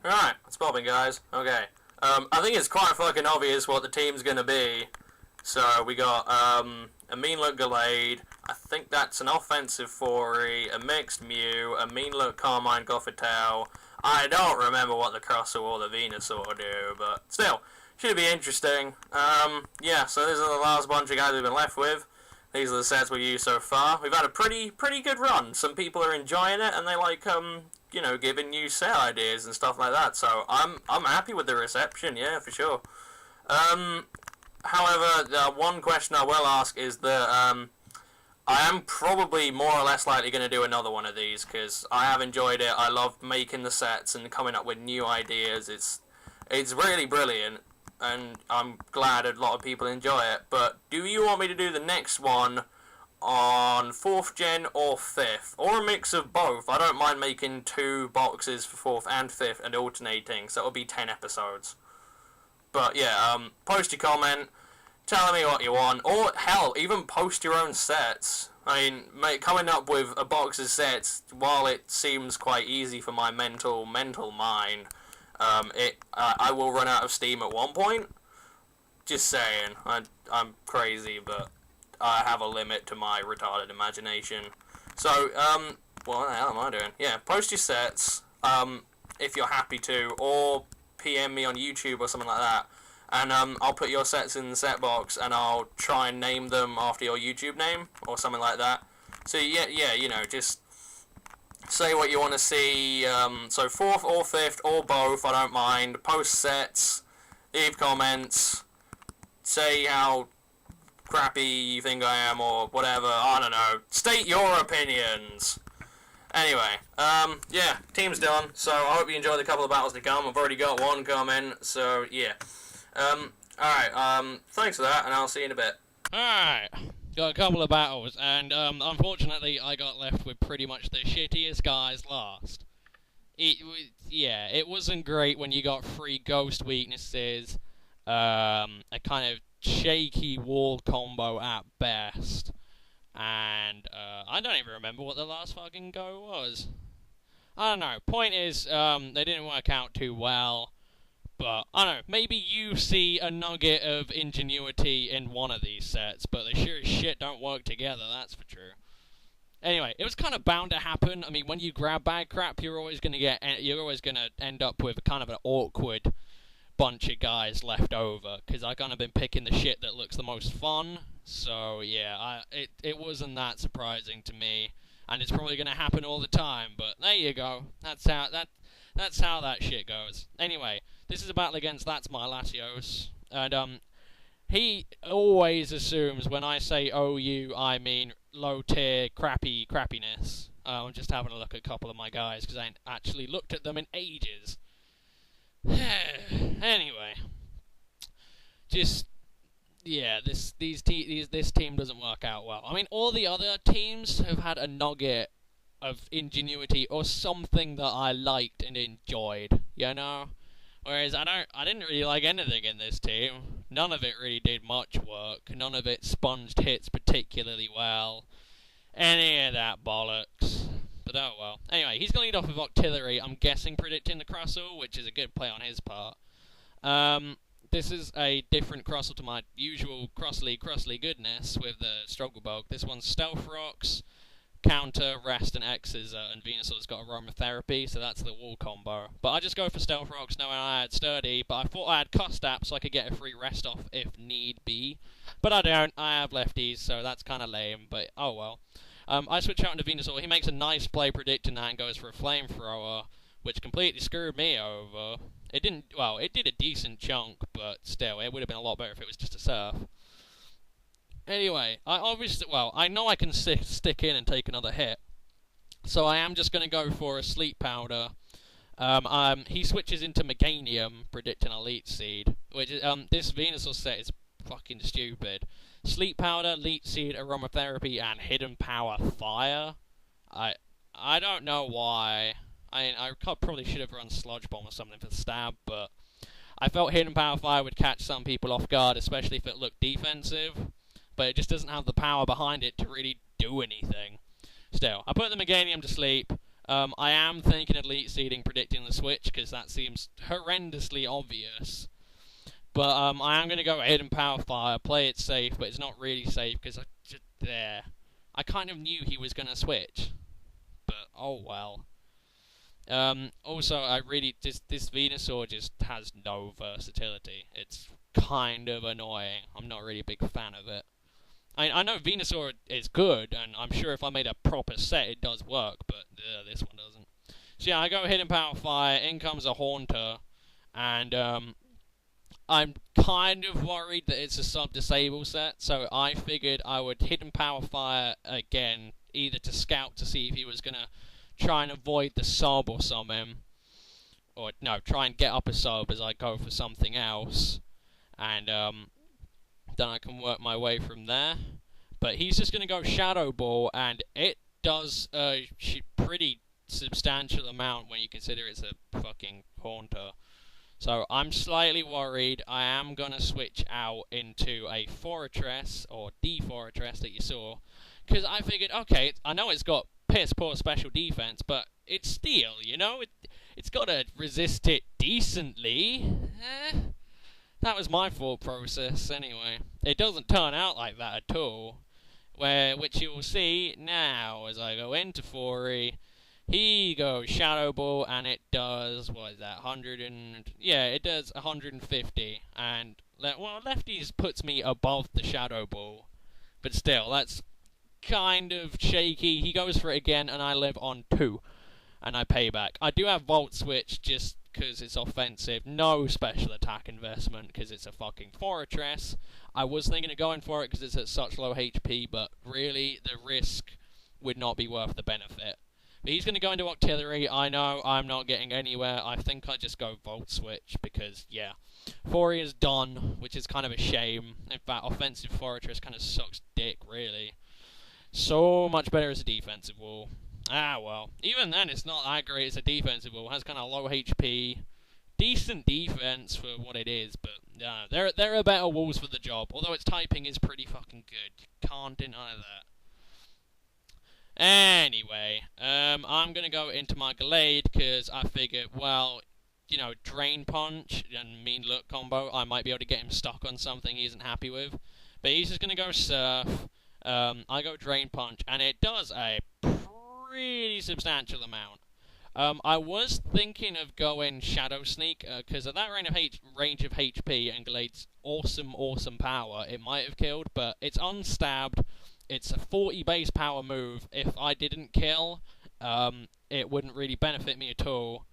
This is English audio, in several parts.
Alright, it's popping, guys. Okay. I think it's quite fucking obvious what the team's gonna be. So, we got, a mean look Gallade. I think that's an offensive Fori, a mixed Mew, a mean look Carmine Gothitelle. I don't remember what the Crustle or the Venusaur do, but still, should be interesting. Yeah, so these are the last bunch of guys we've been left with. These are the sets we've used so far. We've had a pretty good run. Some people are enjoying it, and they like, you know, giving new set ideas and stuff like that. So I'm happy with the reception, yeah, for sure. However, the one question I will ask is that I am probably more or less likely going to do another one of these because I have enjoyed it. I love making the sets and coming up with new ideas. It's really brilliant, and I'm glad a lot of people enjoy it. But do you want me to do the next one on 4th gen or 5th, or a mix of both? I don't mind making 2 boxes for 4th and 5th and alternating, so it'll be 10 episodes. But yeah, post your comment, tell me what you want, or hell, even post your own sets. I mean, coming up with a box of sets, while it seems quite easy for my mental mind, I will run out of steam at one point. Just saying, I'm crazy, but I have a limit to my retarded imagination. So, what the hell am I doing? Yeah, post your sets, if you're happy to, or PM me on YouTube or something like that, and I'll put your sets in the set box, and I'll try and name them after your YouTube name, or something like that. So, yeah, you know, just say what you want to see, so 4th or 5th, or both, I don't mind. Post sets, leave comments, say how crappy you think I am, or whatever, I don't know. State your opinions. Anyway, yeah, team's done, so I hope you enjoy the couple of battles to come. I've already got one coming, so yeah. Alright, thanks for that, and I'll see you in a bit. Alright, got a couple of battles, and unfortunately I got left with pretty much the shittiest guys last. It wasn't great when you got 3 ghost weaknesses, a kind of shaky wall combo at best, and I don't even remember what the last fucking go was. I don't know. Point is, they didn't work out too well, but I don't know. Maybe you see a nugget of ingenuity in one of these sets, but they sure as shit don't work together. That's for true. Anyway, it was kind of bound to happen. I mean, when you grab bad crap, you're always gonna end up with kind of an awkward bunch of guys left over, because I kind of been picking the shit that looks the most fun. So yeah, it wasn't that surprising to me, and it's probably gonna happen all the time. But there you go. That's how that shit goes. Anyway, this is a battle against That's My Latios, and he always assumes when I say OU, I mean low tier crappiness. I'm just having a look at a couple of my guys because I ain't actually looked at them in ages. Anyway, just yeah, this team doesn't work out well. I mean, all the other teams have had a nugget of ingenuity or something that I liked and enjoyed, you know. Whereas I didn't really like anything in this team. None of it really did much work. None of it sponged hits particularly well. Any of that bollocks. But oh well. Anyway, he's going to lead off with Octillery, I'm guessing predicting the Crustle, which is a good play on his part. This is a different Crustle to my usual Crustle goodness with the Struggle Bug. This one's Stealth Rocks, Counter, Rest, and X's, and Venusaur's got Aromatherapy, so that's the wall combo. But I just go for Stealth Rocks knowing I had Sturdy, but I thought I had Custap so I could get a free rest off if need be. But I don't, I have lefties, so that's kind of lame, but oh well. I switch out into Venusaur. He makes a nice play predicting that and goes for a Flamethrower, which completely screwed me over. It didn't, well, it did a decent chunk, but still, it would have been a lot better if it was just a Surf. Anyway, I know I can stick in and take another hit, so I am just going to go for a Sleep Powder. He switches into Meganium, predicting a Leech Seed, which is, this Venusaur set is fucking stupid. Sleep Powder, Leech Seed, Aromatherapy, and Hidden Power Fire. I don't know why. I probably should have run Sludge Bomb or something for the stab, but I felt Hidden Power Fire would catch some people off guard, especially if it looked defensive. But it just doesn't have the power behind it to really do anything. Still, I put the Meganium to sleep. I am thinking Elite Seeding predicting the Switch, because that seems horrendously obvious. But I am going to go Hidden Power Fire, play it safe, but it's not really safe, because I kind of knew he was going to switch. But, oh well. Also, this Venusaur just has no versatility. It's kind of annoying. I'm not really a big fan of it. I know Venusaur is good, and I'm sure if I made a proper set it does work, but this one doesn't. So yeah, I go Hidden Power Fire, in comes a Haunter, and I'm kind of worried that it's a sub-disable set, so I figured I would Hidden Power Fire again, either to scout to see if he was going to try and avoid the sub or something, or no, try and get up a sub as I go for something else, and then I can work my way from there. But he's just going to go Shadow Ball, and it does a pretty substantial amount when you consider it's a fucking Haunter. So I'm slightly worried. I am going to switch out into a Fortress, or D-Fortress that you saw, because I figured, okay, I know it's got piss poor special defense, but it's steel, you know? It's got to resist it decently. That was my thought process, anyway. It doesn't turn out like that at all. Which you will see now as I go into Fori. He goes Shadow Ball, and it does, what is that, it does 150. And, Lefties puts me above the Shadow Ball. But still, that's kind of shaky. He goes for it again, and I live on 2. And I pay back. I do have Volt Switch, just because it's offensive. No special attack investment, because it's a fucking Fortress. I was thinking of going for it because it's at such low HP, but really, the risk would not be worth the benefit. But he's going to go into Octillery. I know I'm not getting anywhere. I think I just go Volt Switch, because, yeah. Fori is done, which is kind of a shame. In fact, offensive Fortress kind of sucks dick, really. So much better as a defensive wall. Ah, well. Even then, it's not that great as a defensive wall. It has kind of low HP. Decent defense for what it is, but there are better walls for the job. Although its typing is pretty fucking good. Can't deny that. Anyway, I'm going to go into my Gallade, because I figured, well, you know, Drain Punch and Mean Look combo, I might be able to get him stuck on something he isn't happy with. But he's just going to go Surf. I go Drain Punch, and it does a pretty substantial amount. I was thinking of going Shadow Sneak, because at that range of HP and Gallade's awesome power, it might have killed, but it's unstabbed. It's a 40 base power move. If I didn't kill, it wouldn't really benefit me at all.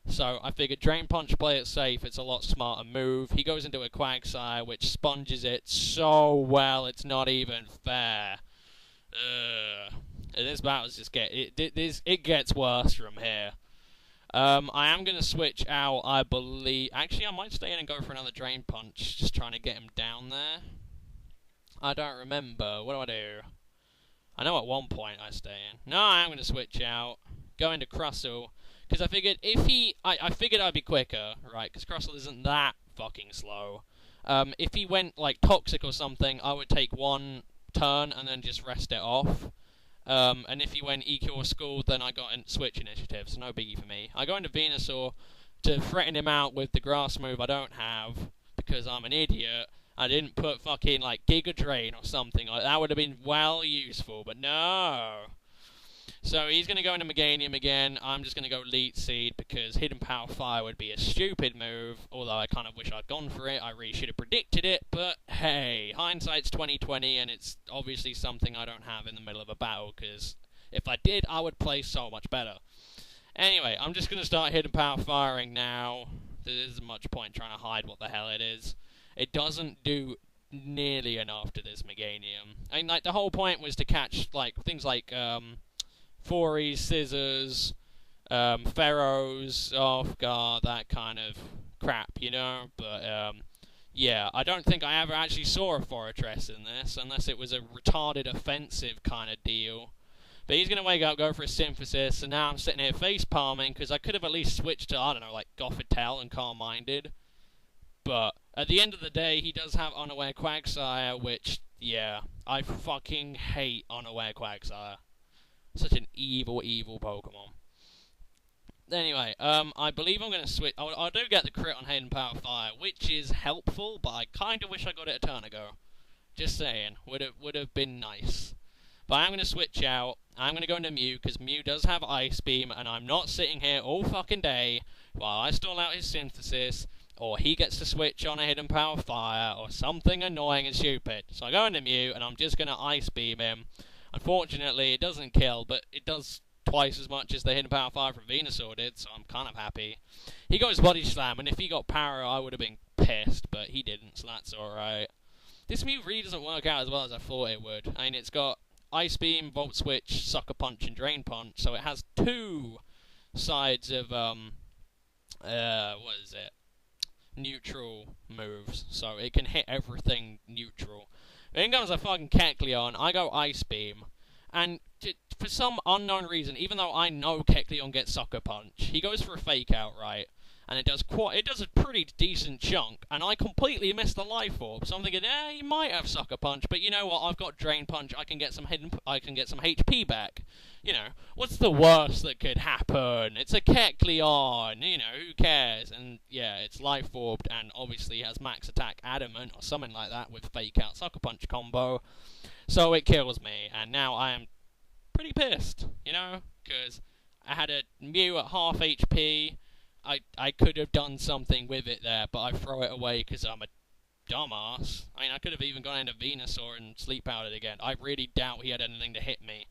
So I figured Drain Punch, play it safe, it's a lot smarter move. He goes into a Quagsire, which sponges it so well, it's not even fair. This battle's just it gets worse from here. I am going to switch out, I believe. Actually, I might stay in and go for another Drain Punch, just trying to get him down there. I don't remember. What do I do? I know at one point I stay in. No, I am going to switch out. Go into Crustle. Because I figured I figured I'd be quicker, right? Because Crustle isn't that fucking slow. If he went, like, Toxic or something, I would take one turn and then just rest it off. And if he went EQ or School, then I got in Switch Initiative, so no biggie for me. I go into Venusaur to threaten him out with the Grass move I don't have, because I'm an idiot. I didn't put fucking, like, Giga Drain or something. That would have been well useful, but no. So he's going to go into Meganium again. I'm just going to go Leech Seed, because Hidden Power Fire would be a stupid move, although I kind of wish I'd gone for it. I really should have predicted it, but hey, hindsight's 20/20, and it's obviously something I don't have in the middle of a battle, because if I did, I would play so much better. Anyway, I'm just going to start Hidden Power Firing now. There isn't much point trying to hide what the hell it is. It doesn't do nearly enough to this Meganium. I mean, like, the whole point was to catch, like, things like, Fories, Scissors, Pharaohs, off guard, that kind of crap, you know? But, yeah, I don't think I ever actually saw a Fortress in this, unless it was a retarded offensive kind of deal. But he's going to wake up, go for a Synthesis, and now I'm sitting here face-palming, because I could have at least switched to, I don't know, like, Gothitelle and Calm-Minded. But at the end of the day, he does have Unaware Quagsire, which, yeah, I fucking hate Unaware Quagsire. Such an evil, evil Pokemon. Anyway, I believe I'm gonna switch. I do get the crit on Hidden Power Fire, which is helpful, but I kind of wish I got it a turn ago. Just saying, would have been nice. But I'm gonna switch out. I'm gonna go into Mew because Mew does have Ice Beam, and I'm not sitting here all fucking day while I stall out his Synthesis, or he gets to switch on a Hidden Power Fire, or something annoying and stupid. So I go into Mew, and I'm just gonna Ice Beam him. Unfortunately, it doesn't kill, but it does twice as much as the Hidden Power Fire from Venusaur did, so I'm kind of happy. He got his Body Slam, and if he got Power, I would have been pissed, but he didn't, so that's alright. This Mew really doesn't work out as well as I thought it would. I mean, it's got Ice Beam, Volt Switch, Sucker Punch, and Drain Punch, so it has two sides of, what is it? Neutral moves, so it can hit everything neutral. Then comes a fucking Kecleon, I go Ice Beam, and for some unknown reason, even though I know Kecleon gets Sucker Punch, he goes for a Fake Out, right? And it does a pretty decent chunk, and I completely missed the Life Orb. So I'm thinking, he might have Sucker Punch, but you know what? I've got Drain Punch. I can get some HP back. You know, what's the worst that could happen? It's a Kecleon. You know, who cares? And yeah, it's Life Orbed, and obviously has Max Attack Adamant or something like that with Fake Out Sucker Punch combo. So it kills me, and now I am pretty pissed. You know, because I had a Mew at half HP. I could have done something with it there, but I throw it away because I'm a dumbass. I mean, I could have even gone into Venusaur and Sleep Powdered again. I really doubt he had anything to hit me,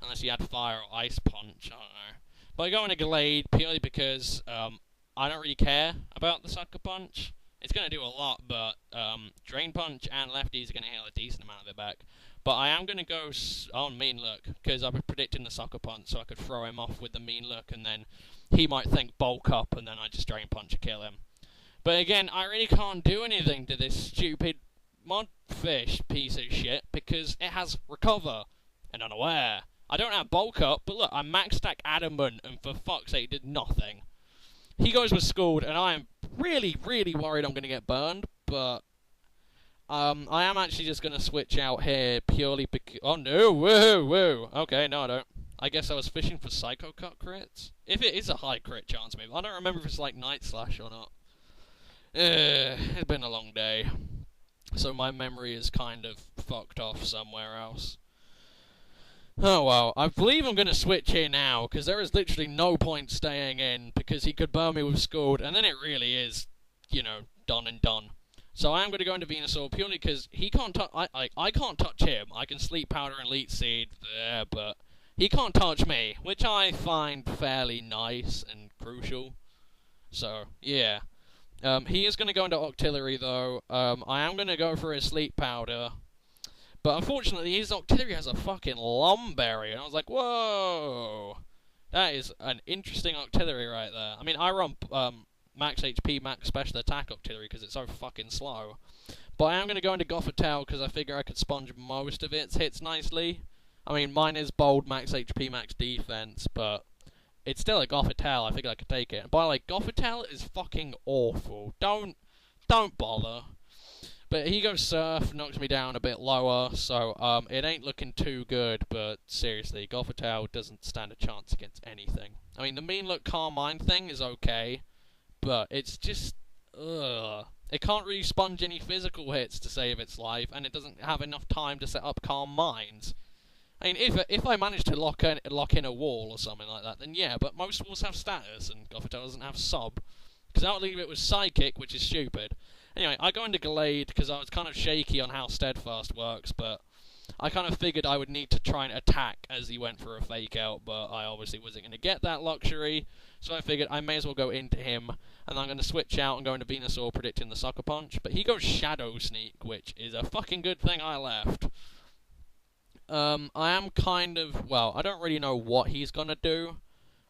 unless he had Fire or Ice Punch, I don't know. But I go into Glade purely because I don't really care about the Sucker Punch. It's going to do a lot, but Drain Punch and Lefty's are going to heal a decent amount of it back. But I am going to go on Mean Look, because I was predicting the Sucker Punch, so I could throw him off with the Mean Look, and then he might think Bulk Up, and then I just Drain Punch and kill him. But again, I really can't do anything to this stupid Mudfish piece of shit, because it has Recover and Unaware. I don't have Bulk Up, but look, I Max Stack Adamant, and for fuck's sake, did nothing. He goes with Scald, and I am really, really worried I'm going to get burned, but I am actually just going to switch out here purely because... Oh no, whoa. Okay, no I don't. I guess I was fishing for Psycho Cut crits. If it is a high crit chance, maybe. I don't remember if it's like Night Slash or not. It's been a long day. So my memory is kind of fucked off somewhere else. Oh well, I believe I'm going to switch here now, because there is literally no point staying in, because he could burn me with Scald, and then it really is, you know, done and done. So I am going to go into Venusaur purely because he can't I can't touch him. I can Sleep Powder and Leech Seed there, but he can't touch me, which I find fairly nice and crucial. So, yeah. He is going to go into Octillery, though. I am going to go for his Sleep Powder. But unfortunately, his Octillery has a fucking Lum Berry, and I was like, whoa! That is an interesting Octillery right there. I mean, I run Max HP, Max Special Attack Octillery because it's so fucking slow. But I am going to go into Gothitelle because I figure I could sponge most of its hits nicely. I mean, mine is bold, Max HP, Max Defense, but it's still a Gothitelle. I figure I could take it. And by the way, Gothitelle is fucking awful. Don't bother. But he goes Surf, knocks me down a bit lower, so it ain't looking too good, but seriously, Gothitelle doesn't stand a chance against anything. I mean, the Mean Look Carmine thing is okay, but it's just, ugh. It can't really sponge any physical hits to save its life, and it doesn't have enough time to set up Calm Minds. I mean, if I manage to lock in a wall or something like that, then yeah, but most walls have status, and Gothitelle doesn't have sub. Because I'll leave it with Psychic, which is stupid. Anyway, I go into Glade because I was kind of shaky on how Steadfast works, but I kind of figured I would need to try and attack as he went for a Fake Out, but I obviously wasn't going to get that luxury, so I figured I may as well go into him, and I'm going to switch out and go into Venusaur predicting the Sucker Punch, but he goes Shadow Sneak, which is a fucking good thing I left. I am kind of, well, I don't really know what he's going to do.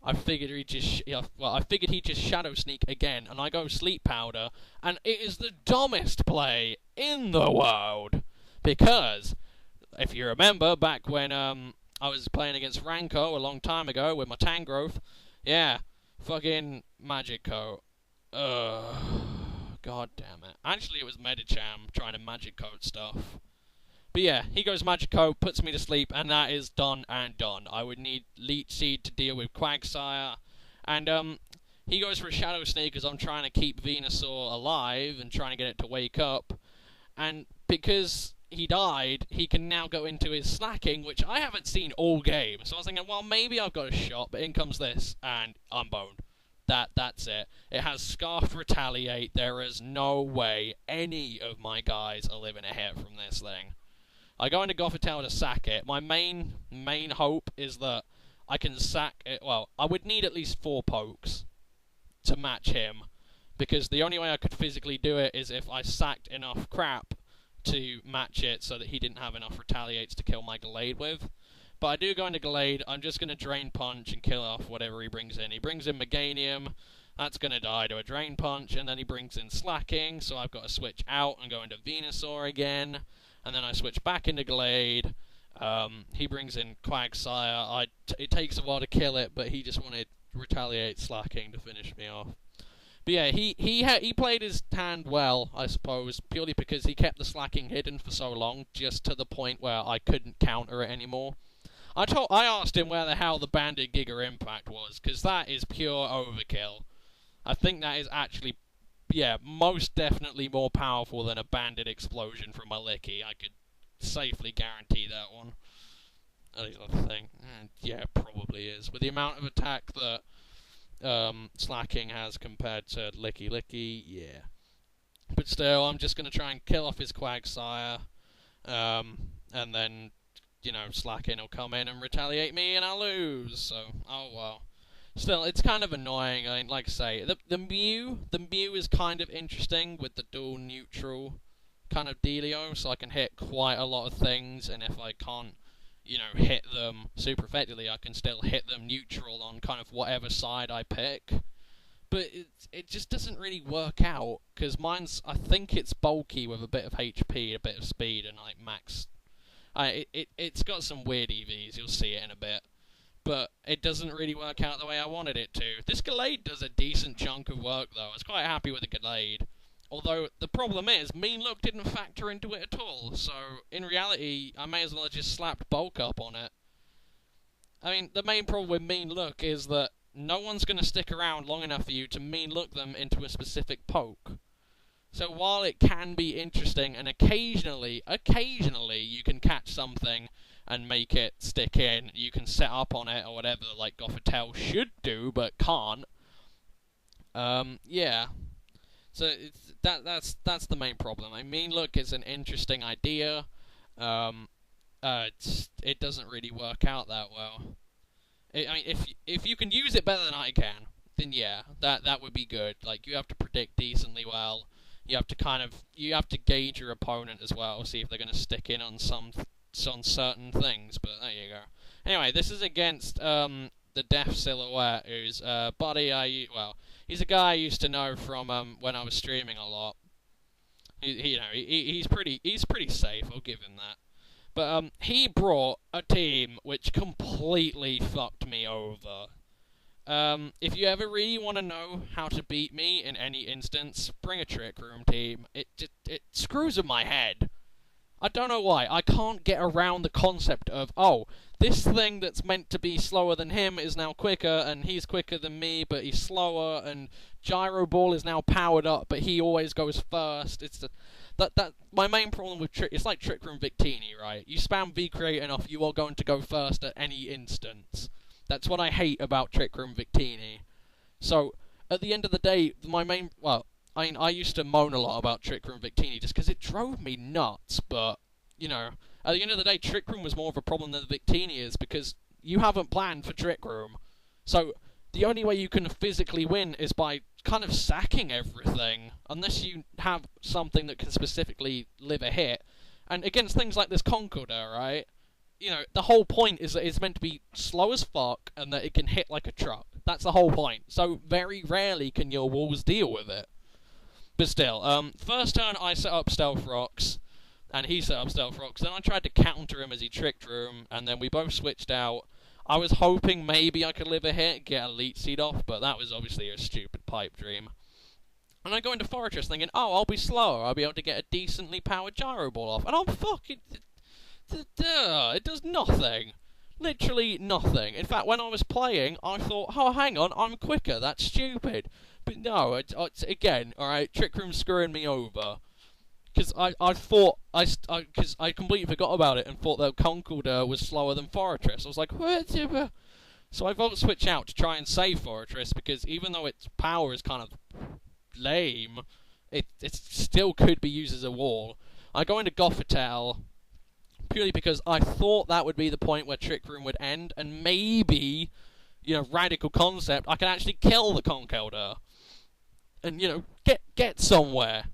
I figured he'd just Shadow Sneak again, and I go Sleep Powder, and it is the dumbest play in the world, because if you remember back when I was playing against Ranko a long time ago with my Tangrowth, yeah, fucking Magikarp. God damn it. Actually, it was Medicham trying to Magic Coat stuff. But yeah, he goes Magikarp, puts me to sleep, and that is done and done. I would need Leech Seed to deal with Quagsire, And he goes for a Shadow Sneak as I'm trying to keep Venusaur alive and trying to get it to wake up. And because he died, he can now go into his slacking, which I haven't seen all game. So I was thinking, well, maybe I've got a shot, but in comes this, and I'm boned. That's it. It has Scarf Retaliate. There is no way any of my guys are living a hit from this thing. I go into Gothitelle to sack it. My main hope is that I can sack it. Well, I would need at least 4 pokes to match him, because the only way I could physically do it is if I sacked enough crap to match it so that he didn't have enough Retaliates to kill my Gallade with. But I do go into Gallade. I'm just going to Drain Punch and kill off whatever he brings in. He brings in Meganium. That's going to die to a Drain Punch, and then he brings in Slacking, so I've got to switch out and go into Venusaur again, and then I switch back into Gallade. He brings in Quagsire. It takes a while to kill it, but he just wanted Retaliate Slacking to finish me off. But yeah, he played his hand well, I suppose, purely because he kept the Slacking hidden for so long, just to the point where I couldn't counter it anymore. I asked him where the hell the Banded Giga Impact was, because that is pure overkill. I think that is actually, yeah, most definitely more powerful than a Banded Explosion from a Licky. I could safely guarantee that one. At least I think. Yeah, it probably is. With the amount of attack that Slacking has compared to Licky, yeah. But still, I'm just going to try and kill off his Quagsire, and then, you know, Slacking will come in and retaliate me and I'll lose, so, oh well. Still, it's kind of annoying. I mean, like I say, the Mew is kind of interesting with the dual neutral kind of dealio, so I can hit quite a lot of things, and if I can't, you know, hit them super effectively, I can still hit them neutral on kind of whatever side I pick. But it just doesn't really work out, because mine's, I think it's bulky with a bit of HP, a bit of speed, and like max. It's got some weird EVs, you'll see it in a bit. But it doesn't really work out the way I wanted it to. This Gallade does a decent chunk of work, though. I was quite happy with the Gallade. Although, the problem is, Mean Look didn't factor into it at all. So, in reality, I may as well have just slapped Bulk up on it. I mean, the main problem with Mean Look is that no one's going to stick around long enough for you to Mean Look them into a specific poke. So while it can be interesting, and occasionally you can catch something and make it stick in, you can set up on it or whatever, like Gothitelle should do, but can't. Yeah. So that's the main problem. I mean, look, it's an interesting idea. It doesn't really work out that well. I mean, if you can use it better than I can, then yeah, that would be good. Like, you have to predict decently well. You have to gauge your opponent as well, see if they're going to stick in on on certain things. But there you go. Anyway, this is against the Death Silhouette, who's buddy. He's a guy I used to know from when I was streaming a lot. He's pretty safe. I'll give him that. But he brought a team which completely fucked me over. If you ever really want to know how to beat me in any instance, bring a Trick Room team. It screws with my head. I don't know why. I can't get around the concept of, oh, this thing that's meant to be slower than him is now quicker, and he's quicker than me, but he's slower, and Gyro Ball is now powered up, but he always goes first. My main problem with it's like Trick Room Victini, right? You spam V-Create enough, you are going to go first at any instance. That's what I hate about Trick Room Victini. So, at the end of the day, I used to moan a lot about Trick Room Victini just because it drove me nuts, but, you know, at the end of the day, Trick Room was more of a problem than Victini is, because you haven't planned for Trick Room. So, the only way you can physically win is by kind of sacking everything, unless you have something that can specifically live a hit. And against things like this Concorder, right? You know, the whole point is that it's meant to be slow as fuck and that it can hit like a truck. That's the whole point. So very rarely can your walls deal with it. But still, first turn I set up Stealth Rocks, and he set up Stealth Rocks. Then I tried to counter him as he Trick Room, and then we both switched out. I was hoping maybe I could live a hit, get a Leech Seed off, but that was obviously a stupid pipe dream. And I go into Fortress thinking, oh, I'll be slower. I'll be able to get a decently powered Gyro Ball off. And I'm fucking... It does nothing. Literally nothing. In fact, when I was playing, I thought, oh, hang on, I'm quicker. That's stupid. But no, it's again, alright, Trick Room screwing me over. Because I thought, because I completely forgot about it and thought that Conkeldurr was slower than Fortress. I was like, what? So I vote switch out to try and save Fortress, because even though its power is kind of lame, it still could be used as a wall. I go into Gothitelle purely because I thought that would be the point where Trick Room would end, and maybe, radical concept, I can actually kill the Conkeldurr. And, get somewhere.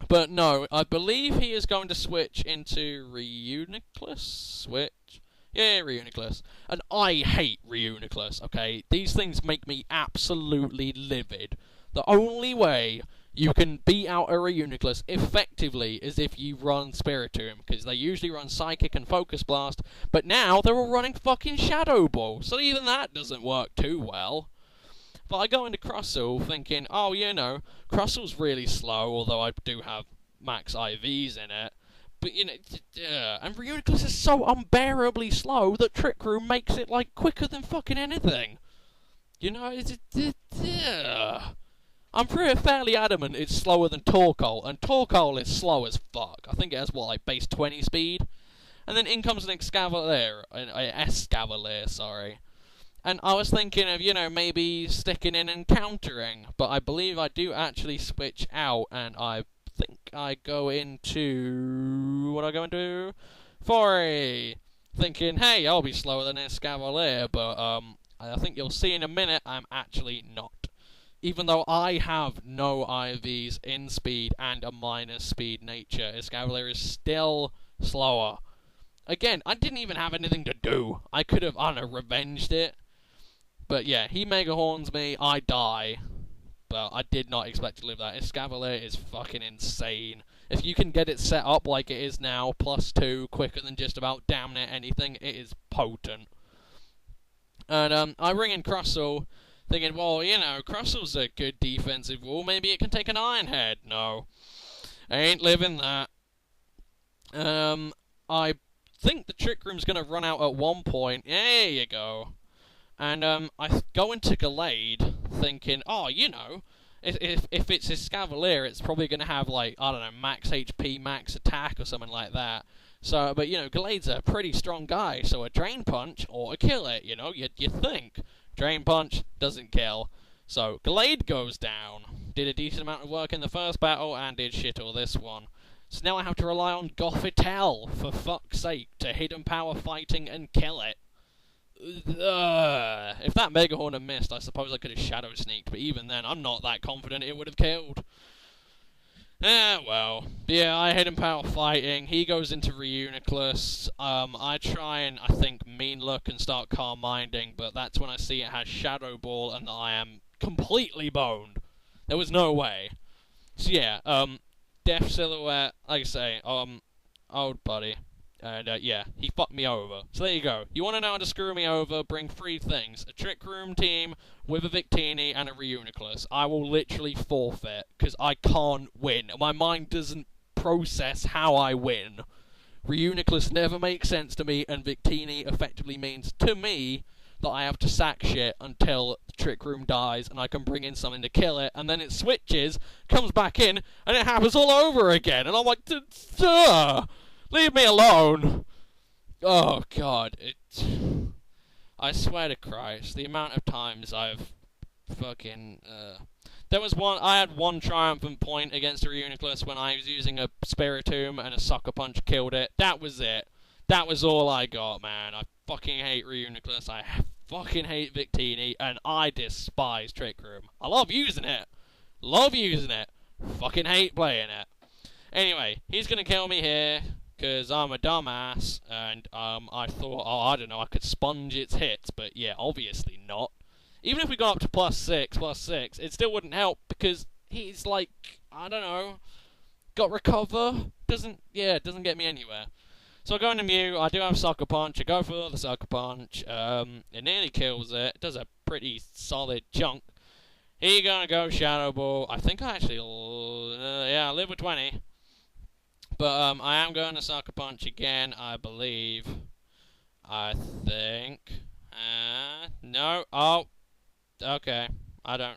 But no, I believe he is going to switch into Reuniclus? Yeah, Reuniclus. And I hate Reuniclus, okay? These things make me absolutely livid. The only way you can beat out a Reuniclus effectively is if you run Spiritomb, because they usually run Psychic and Focus Blast, but now they're all running fucking Shadow Ball, so even that doesn't work too well. But I go into Crustle thinking, oh, Crussle's really slow, although I do have max IVs in it. But, and Reuniclus is so unbearably slow that Trick Room makes it, quicker than fucking anything. I'm fairly adamant it's slower than Torkoal, and Torkoal is slow as fuck. I think it has, base 20 speed? And then in comes an Escavalier, sorry. And I was thinking of, maybe sticking in and countering, but I believe I do actually switch out, and I think I go into... What do I go into? Fori! Thinking, hey, I'll be slower than Escavalier, but, I think you'll see in a minute I'm actually not. Even though I have no IVs in speed and a minus speed nature, Escavalier is still slower. Again, I didn't even have anything to do. I could have, revenged it. But yeah, he Mega Horns me, I die. But I did not expect to live that. Escavalier is fucking insane. If you can get it set up like it is now, +2, quicker than just about damn near anything, it is potent. And I ring in Crustle, thinking, well, Crustle's a good defensive wall, maybe it can take an Iron Head. No. I ain't living that. I think the Trick Room's gonna run out at one point. There you go. And I go into Gallade thinking, oh, if it's Escavalier, it's probably going to have, max HP, max attack, or something like that. So, but, Gallade's a pretty strong guy, so a Drain Punch ought to kill it, you think. Drain Punch doesn't kill. So, Gallade goes down. Did a decent amount of work in the first battle, and did shit all this one. So now I have to rely on Gothitelle, for fuck's sake, to hidden power fighting and kill it. If that Mega Horn had missed, I suppose I could have Shadow Sneaked, but even then, I'm not that confident it would have killed. Well. Yeah, I hit him power fighting. He goes into Reuniclus. I try and, I think, Mean Look and start Calm Minding, but that's when I see it has Shadow Ball and I am completely boned. There was no way. So yeah, Death Silhouette, like I say, old buddy. And, yeah, he fucked me over. So there you go. You want to know how to screw me over? Bring 3 things. A Trick Room team with a Victini and a Reuniclus. I will literally forfeit, because I can't win. My mind doesn't process how I win. Reuniclus never makes sense to me, and Victini effectively means, to me, that I have to sack shit until the Trick Room dies, and I can bring in something to kill it, and then it switches, comes back in, and it happens all over again. And I'm like, leave me alone! Oh, God, I swear to Christ, the amount of times I've fucking, I had one triumphant point against a Reuniclus when I was using a Spiritomb and a Sucker Punch killed it. That was it. That was all I got, man. I fucking hate Reuniclus, I fucking hate Victini, and I despise Trick Room. I love using it. Fucking hate playing it. Anyway, he's gonna kill me here, because I'm a dumbass, and I thought, I don't know, I could sponge its hits, but yeah, obviously not. Even if we got up to +6, it still wouldn't help, because he's I don't know, got Recover, doesn't get me anywhere. So I go into Mew, I do have Sucker Punch, I go for the Sucker Punch, it nearly kills it, does a pretty solid chunk. Here gonna go Shadow Ball, I think I actually, I live with 20. But I am going to Sucker Punch again, I believe. I think. No. Oh, okay. I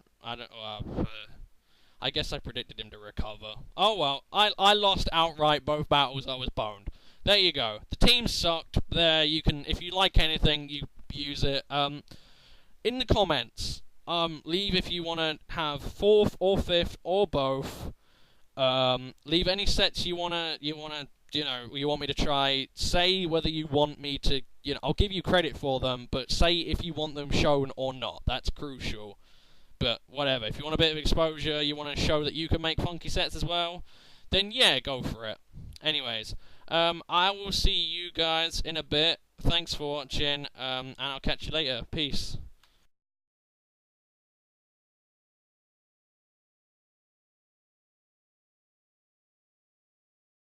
guess I predicted him to recover. Oh well, I lost outright both battles. I was boned. There you go. The team sucked. There, you can, if you like anything, you use it. In the comments, leave if you want to have 4th or 5th or both. Leave any sets you want me to try. Say whether you want me to, I'll give you credit for them, but say if you want them shown or not. That's crucial. But whatever, if you want a bit of exposure, you want to show that you can make funky sets as well, then yeah, go for it. Anyways, I will see you guys in a bit. Thanks for watching, and I'll catch you later. Peace.